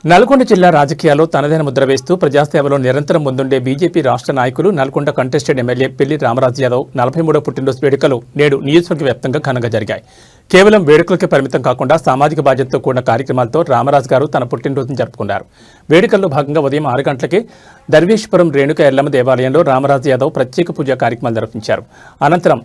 నల్గొండ జిల్లా రాజకీయాల్లో తనదైన ముద్ర వేస్తూ ప్రజాసేవలో నిరంతరం ముందుండే బీజేపీ రాష్ట్ర నాయకులు నల్గొండ కంటెస్టెడ్ ఎమ్మెల్యే పిల్లి రామరాజు యాదవ్ 43వ పుట్టినరోజు వేడుకలు నేడు నియోజకవర్గ వ్యాప్తంగా ఘనంగా జరిగాయి. కేవలం వేడుకలకే పరిమితం కాకుండా సామాజిక బాధ్యతతో కూడిన కార్యక్రమాలతో రామరాజు గారు తన పుట్టినరోజును జరుపుకున్నారు. వేడుకల్లో భాగంగా ఉదయం 6 గంటలకే దర్వేశ్వరం రేణుక ఎల్లమ్మ దేవాలయంలో రామరాజు యాదవ్ ప్రత్యేక పూజా కార్యక్రమాలు నిర్వహించారు. అనంతరం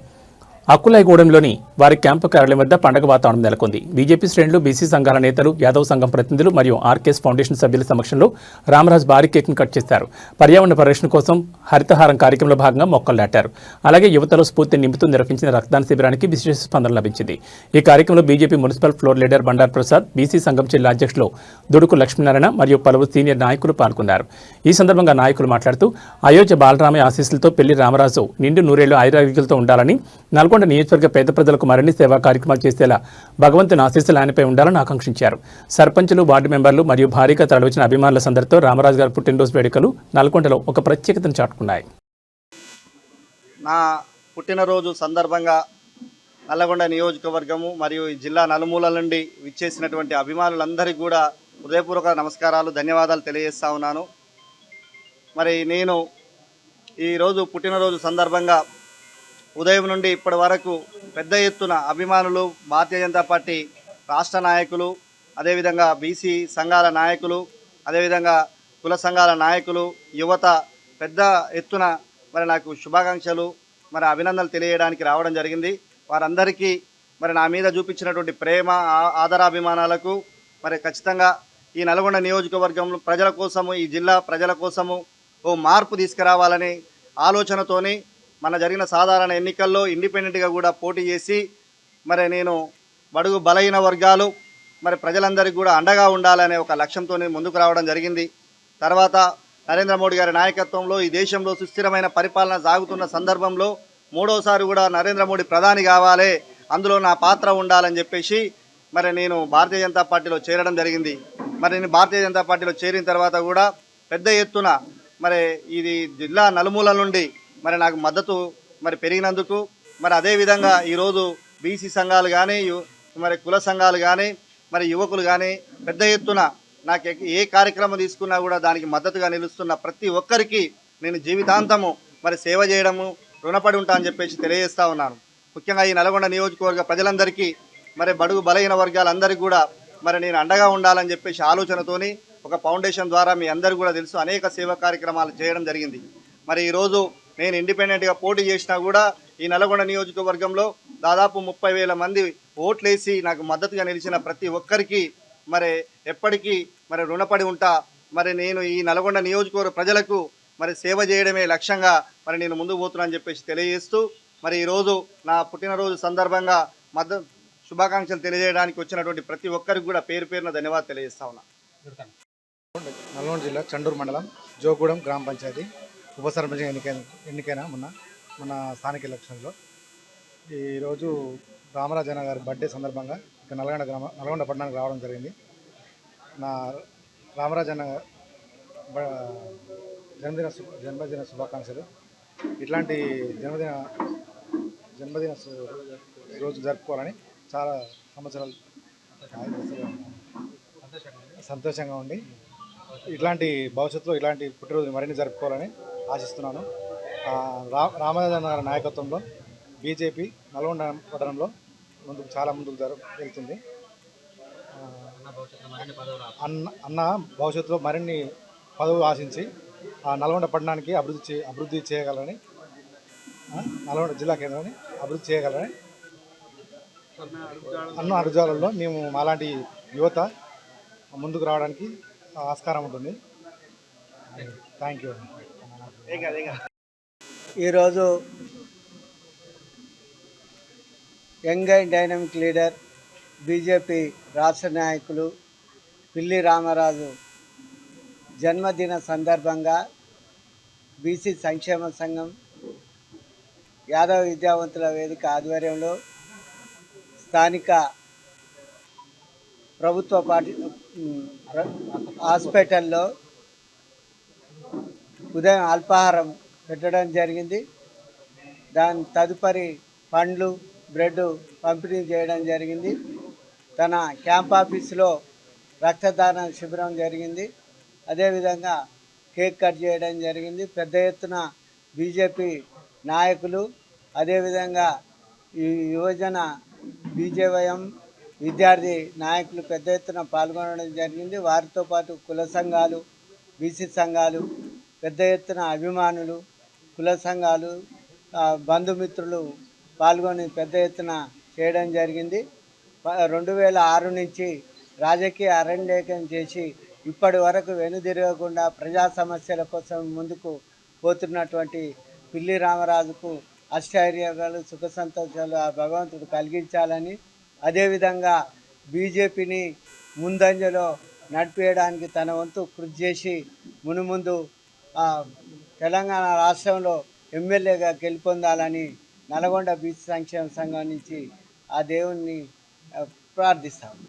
అక్కులాయిగూడెంలోని వారి క్యాంపు కార్యాలయం వద్ద పండుగ వాతావరణం నెలకొంది. బీజేపీ శ్రేణులు, బీసీ సంఘాల నేతలు, యాదవ్ సంఘం ప్రతినిధులు మరియు ఆర్కేఎస్ ఫౌండేషన్ సభ్యుల సమక్షంలో రామరాజు భారీ కేక్ను కట్ చేశారు. పర్యావరణ పరిరక్షణ కోసం హరితహారం కార్యక్రమంలో భాగంగా మొక్కలు నాటారు. అలాగే యువతలో స్ఫూర్తిని నింపుతూ నిర్వహించిన రక్తదాన శిబిరానికి విశేష స్పందన లభించింది. ఈ కార్యక్రమంలో BJP municipal floor leader Bandaru Prasad, BC సంఘం జిల్లా అధ్యక్షులు దుడుకు లక్ష్మీనారాయణ మరియు పలువురు సీనియర్ నాయకులు పాల్గొన్నారు. ఈ సందర్భంగా నాయకులు మాట్లాడుతూ అయోధ్య బాలరామయ్య ఆశీస్సులతో పెళ్లి రామరాజు నిండు నూరేళ్లు ఆయురారోగ్యాలతో ఉండాలని, నల్గొండ నియోజకవర్గ పేద ప్రజలకు మరిన్ని సేవా కార్యక్రమాలు చేసేలా భగవంతుని ఆశీస్సులు ఆయనపై ఉండాలని ఆకాంక్షించారు. సర్పంచులు, వార్డు మెంబర్లు మరియు భారీగా తరలివచ్చిన అభిమానుల సందడితో రామరాజు గారి పుట్టినరోజు వేడుకలు నల్గొండలో ఒక ప్రత్యేకతను చాటుకున్నాయి. నా పుట్టినరోజు సందర్భంగా నల్లగొండ నియోజకవర్గము మరియు ఈ జిల్లా నలుమూలల నుండి విచ్చేసినటువంటి అభిమానులందరికీ కూడా హృదయపూర్వక నమస్కారాలు, ధన్యవాదాలు తెలియజేస్తా ఉన్నాను. మరి నేను ఈరోజు పుట్టినరోజు సందర్భంగా ఉదయం నుండి ఇప్పటి వరకు పెద్ద ఎత్తున అభిమానులు, భారతీయ జనతా పార్టీ రాష్ట్ర నాయకులు, అదేవిధంగా బీసీ సంఘాల నాయకులు, అదేవిధంగా కుల సంఘాల నాయకులు, యువత పెద్ద ఎత్తున మరి నాకు శుభాకాంక్షలు, మరి అభినందనలు తెలియజేయడానికి రావడం జరిగింది. వారందరికీ మరి నా మీద చూపించినటువంటి ప్రేమ, ఆదరాభిమానాలకు మరి ఖచ్చితంగా ఈ నల్గొండ నియోజకవర్గంలో ప్రజల కోసము, ఈ జిల్లా ప్రజల కోసము ఓ మార్పు తీసుకురావాలని ఆలోచనతోని మన జరిగిన సాధారణ ఎన్నికల్లో ఇండిపెండెంట్గా కూడా పోటీ చేసి మరి నేను బడుగు బలహీన వర్గాలు మరి ప్రజలందరికీ కూడా అండగా ఉండాలనే ఒక లక్ష్యంతో ముందుకు రావడం జరిగింది. తర్వాత నరేంద్ర మోడీ గారి నాయకత్వంలో ఈ దేశంలో సుస్థిరమైన పరిపాలన సాగుతున్న సందర్భంలో మూడోసారి కూడా నరేంద్ర మోడీ ప్రధాని కావాలి, అందులో నా పాత్ర ఉండాలని చెప్పేసి మరి నేను భారతీయ జనతా పార్టీలో చేరడం జరిగింది. మరి నేను భారతీయ జనతా పార్టీలో చేరిన తర్వాత కూడా పెద్ద ఎత్తున మరి ఇది జిల్లా నలుమూలల నుండి మరి నాకు మద్దతు మరి పెరిగినందుకు, మరి అదేవిధంగా ఈరోజు బీసీ సంఘాలు కానీ, మరి కుల సంఘాలు కానీ, మరి యువకులు కానీ పెద్ద ఎత్తున నాకు ఏ కార్యక్రమం తీసుకున్నా కూడా దానికి మద్దతుగా నిలుస్తున్న ప్రతి ఒక్కరికి నేను జీవితాంతము మరి సేవ చేయడము, రుణపడి ఉంటా అని చెప్పేసి తెలియజేస్తా ఉన్నాను. ముఖ్యంగా ఈ నల్గొండ నియోజకవర్గ ప్రజలందరికీ, మరి బడుగు బలహీన వర్గాలందరికీ కూడా మరి నేను అండగా ఉండాలని చెప్పేసి ఆలోచనతోని ఒక ఫౌండేషన్ ద్వారా మీ అందరికీ కూడా తెలుసు అనేక సేవా కార్యక్రమాలు చేయడం జరిగింది. మరి ఈరోజు నేను ఇండిపెండెంట్గా పోటీ చేసినా కూడా ఈ నల్గొండ నియోజకవర్గంలో దాదాపు 30,000 మంది ఓట్లేసి నాకు మద్దతుగా నిలిచిన ప్రతి ఒక్కరికి మరి ఎప్పటికీ మరి రుణపడి ఉంటా. మరి నేను ఈ నల్గొండ నియోజకవర్గ ప్రజలకు మరి సేవ చేయడమే లక్ష్యంగా మరి నేను ముందుకు పోతున్నానని చెప్పేసి తెలియజేస్తూ, మరి ఈరోజు నా పుట్టినరోజు సందర్భంగా శుభాకాంక్షలు తెలియజేయడానికి వచ్చినటువంటి ప్రతి ఒక్కరికి కూడా పేరు పేరున ధన్యవాదాలు తెలియజేస్తా ఉన్నా. నల్గొండ జిల్లా చండూరు మండలం జోగూడెం గ్రామ పంచాయతీ ఉప సర్పంచ్ ఎన్నికైన మన స్థానిక ఎలక్షన్లో ఈరోజు రామరాజన్న గారి బర్త్డే సందర్భంగా ఇక నల్గొండ పట్టణానికి రావడం జరిగింది. నా రామరాజన్న జన్మదిన శుభాకాంక్షలు. ఇట్లాంటి జన్మదిన రోజు జరుపుకోవాలని చాలా సంవత్సరాలు సంతోషంగా ఉండి ఇట్లాంటి భవిష్యత్తులో ఇలాంటి పుట్టినరోజు మరిన్ని జరుపుకోవాలని ఆశిస్తున్నాను. రామరాజన్న గారి నాయకత్వంలో బీజేపీ నల్గొండ పట్టణంలో చాలా ముందుకు వెళ్తుంది. అన్న భవిష్యత్తులో మరిన్ని పదవులు ఆశించి ఆ నల్గొండ పట్టణానికి అభివృద్ధి చేయగలరని, నల్గొండ జిల్లా కేంద్రాన్ని అభివృద్ధి చేయగలరని అన్న అడుగుజాలలో మేము మాలాంటి యువత ముందుకు రావడానికి ఆస్కారం ఉంటుంది. Thank you. ఈరోజు young and dynamic leader BJP రాష్ట్ర నాయకులు పిల్లి రామరాజు జన్మదిన సందర్భంగా బీసీ సంక్షేమ సంఘం, యాదవ విద్యావంతుల వేదిక ఆధ్వర్యంలో స్థానిక ప్రభుత్వ హాస్పిటల్లో ఉదయం అల్పాహారం పెట్టడం జరిగింది. దాని తదుపరి పండ్లు, బ్రెడ్ పంపిణీ చేయడం జరిగింది. తన క్యాంప్ ఆఫీసులో రక్తదాన శిబిరం జరిగింది. అదేవిధంగా కేక్ కట్ చేయడం జరిగింది. పెద్ద ఎత్తున బీజేపీ నాయకులు, అదేవిధంగా ఈ యువజన బీజేవైఎం విద్యార్థి నాయకులు పెద్ద ఎత్తున పాల్గొనడం జరిగింది. వారితో పాటు కుల సంఘాలు, బీసీ సంఘాలు, పెద్ద ఎత్తున అభిమానులు, కుల సంఘాలు, బంధుమిత్రులు పాల్గొని పెద్ద ఎత్తున చేయడం జరిగింది. 2006 నుంచి రాజకీయ అరణ్యేకం చేసి ఇప్పటి వరకు వెనుదిరగకుండా ప్రజా సమస్యల కోసం ముందుకు పోతున్నటువంటి పిల్లి రామరాజుకు అష్టైర్యాలు, సుఖ సంతోషాలు ఆ భగవంతుడు కలిగించాలని, అదేవిధంగా బీజేపీని ముందంజలో నడిపేయడానికి తన వంతు కృషి చేసి మునుముందు తెలంగాణ రాష్ట్రంలో ఎమ్మెల్యేగా గెలుపొందాలని నల్గొండ బీసీ సంక్షేమ సంఘం నుంచి ఆ దేవుణ్ణి ప్రార్థిస్తాము.